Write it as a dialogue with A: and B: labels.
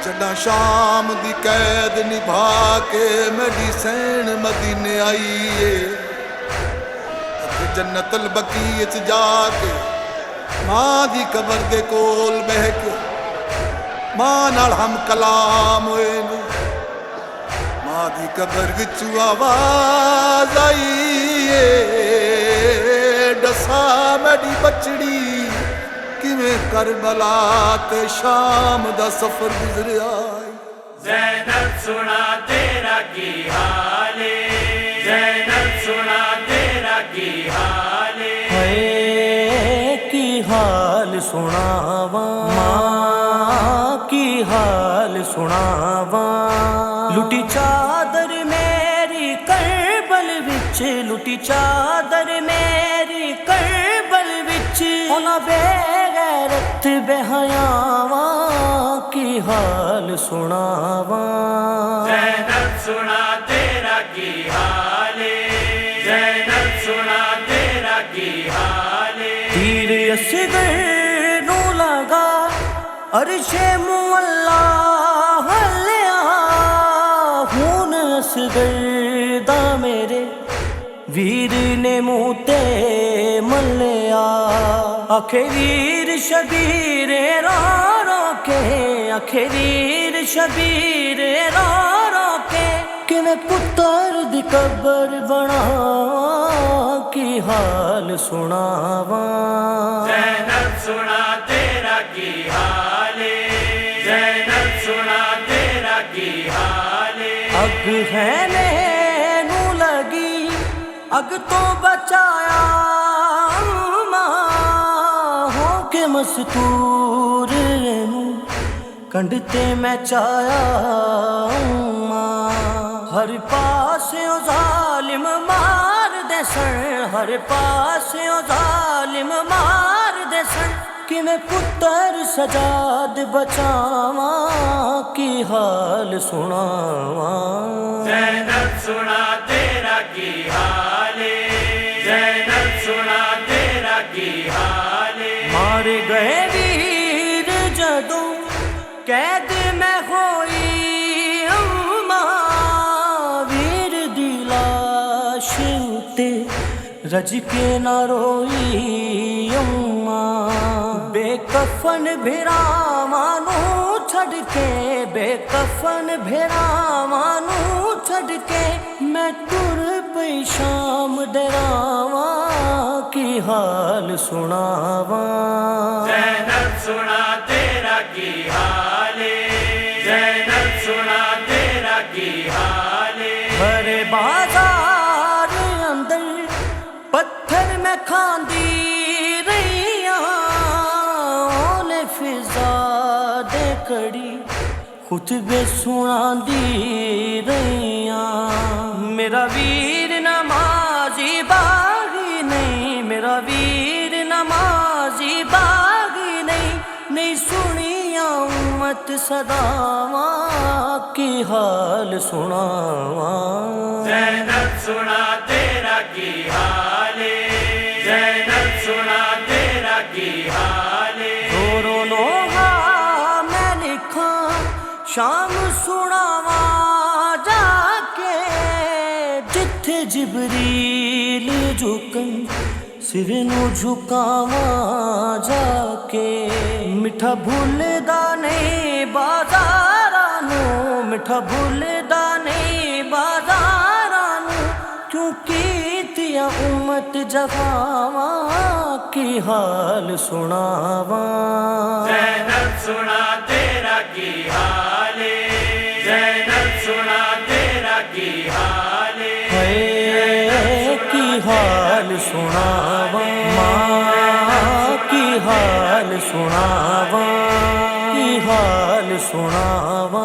A: जदा शाम दी कैद निभा के मेडिसिन मदीने आई जन्नतल बकी च जाके मां दी कबर दे कोल बह के मां नाल हम कलाम होए ने। मां दी कबर विचू आवाज आई दसा मेरी बचड़ी किवें करबला ते शाम दा सफर गुजरिया।
B: ज़ैनब सुना तेरा की हाले, ज़ैनब सुना तेरा की हाले।
C: है की हाल सुनावा मां की हाल सुनावा। लुटी चादर मेरी करबल विच, लुटी चादर मेरी करबल विच। उन्हां बेगैरत बेहयावां की हाल सुनावा।
B: ज़ैनब सुना तेरा की हाले, ज़ैनब सुना तेरा की हाले।
C: तीर असगर नू लगा अर्शे मुअल्ला हल्लिया। हुन असगर दा मेरे वीर ने मुँह ते मल्लिया। आखे वीर शबीर रो रो के, आखे वीर शबीर रो रो के। किवें पुत्तर दी कबर बना की हाल सुनावा।
B: ज़ैनब सुना तेरा की हाले, ज़ैनब सुना तेरा की हाले।
C: अग है नैनू लगी अग तो बचाया मां हो के मस्तूर नू कंडते मैं चाया मां। हर पास ओ जालिम मार दे सन, हर पास ओ जालिम मार दे सन। कि मैं पुत्तर सजाद बचावा की हाल सुनावा।
B: ज़ैनब सुना तेरा की हाले, ज़ैनब सुना तेरा की हाले।
C: मार गए वीर जदों कैद में होई अम्मा। वीर दी लाश उते रज के न रोई अम्मा। बेकफन भिरावां नू छड़ के, बेकफन भिरावां नू छड़ के। मैं तुर पई शाम डरावां की हाल सुनावा।
B: ज़ैनब सुना तेरा की हाले, ज़ैनब सुना तेरा की हाले।
C: हर बाजार अंदर पत्थर में खांदी रहिया। ओले फिजा दे कड़ी खुतबे सुनांदी रहिया। मेरा वीर नमाजी बागी नहीं, मेरा वीर नमाजी बागी नहीं। नहीं सुनिया उम्मत सदावा की हाल सुनावा।
B: ज़ैनब सुना तेरा की हाले, ज़ैनब सुना तेरा की हाले।
C: दोनों लोहा मैं लिखा शाम सुनावा जाके। जिथे जिबरील झुकन सिर नू झुकावा जाके। मिठा भूलदा नहीं बाजारां नू, मिठा भूलदा नहीं बाजारां नू। क्योंकि तिया उम्मत जफावा की हाल सुनावा।
B: ज़ैनब सुना तेरा की हाले, ज़ैनब सुना तेरा की हाले।
C: है की हाल सुनावा मां की हाल सुनावा, की हाल सुनावा।